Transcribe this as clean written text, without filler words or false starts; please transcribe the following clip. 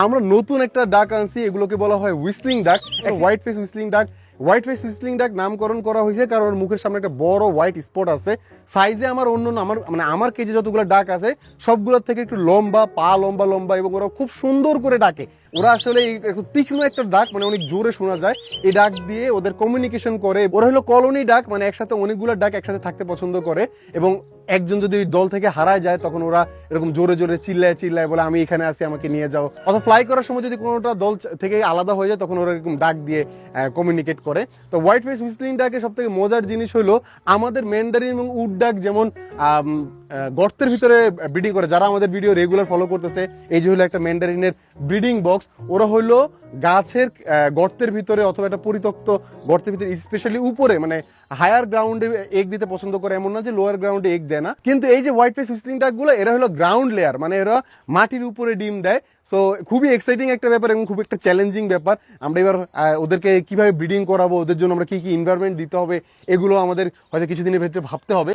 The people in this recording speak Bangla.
আমরা নতুন একটা ডাক আনছি, এগুলোকে বলা হয় হুইসলিং ডাক, হোয়াইট ফেস হুইসলিং ডাক। হোয়াইট ফেস হুইসলিং ডাক নামকরণ করা হয়েছে কারণ ওর মুখের সামনে একটা বড় হোয়াইট স্পট আছে। সাইজে আমার অন্য আমার কেজে যতগুলো ডাক আছে সবগুলোর থেকে একটু লম্বা, পা লম্বা লম্বা, এবং ওরা খুব সুন্দর করে ডাকে। ওরা আসলে একটু তীক্ষ্ণ একটা ডাক, মানে অনেক জোরে শোনা যায়। এই ডাক দিয়ে ওদের কমিউনিকেশন করে। ওরা হলো কলোনি ডাক, মানে একসাথে অনেকগুলো ডাক একসাথে থাকতে পছন্দ করে। এবং একজন যদি ওই দল থেকে হারায় যায় তখন ওরা এরকম জোরে জোরে চিল্লায় চিল্লায় বলে আমি এখানে আছি, আমাকে নিয়ে যাও। অথবা ফ্লাই করার সময় যদি কোনোটা দল থেকে আলাদা হয়ে যায় তখন ওরা এরকম ডাক দিয়ে কমিউনিকেট করে। তো হোয়াইট ফেস হুইসলিং ডাকে সব থেকে মজার জিনিস হলো আমাদের ম্যান্ডারিন এবং উড ডাক যেমন গর্তের ভিতরে ব্রিডিং করে। যারা আমাদের ভিডিও রেগুলার ফলো করতেছে, এই যে হলো একটা ম্যান্ডারিনের ব্রিডিং বক্স, ওরা হলো গাছের গর্তের ভিতরে অথবা একটা পরিত্যক্ত গর্তের ভিতরে, স্পেশালি উপরে মানে হায়ার গ্রাউন্ডে এগ দিতে পছন্দ করে। এমন না যে লোয়ার গ্রাউন্ডে এগ দেয় না, কিন্তু এই যে হোয়াইট ফেস হুইসলিং ডাক গুলো এরা হলো গ্রাউন্ড লেয়ার, মানে এরা মাটির উপরে ডিম দেয়। সো খুবই এক্সাইটিং একটা ব্যাপার এবং খুব একটা চ্যালেঞ্জিং ব্যাপার। আমরা এবার ওদেরকে কিভাবে ব্রিডিং করাবো, ওদের জন্য আমরা কি কি এনভায়রনমেন্ট দিতে হবে, এগুলো আমাদের হয়তো কিছুদিনের ভেতরে ভাবতে হবে।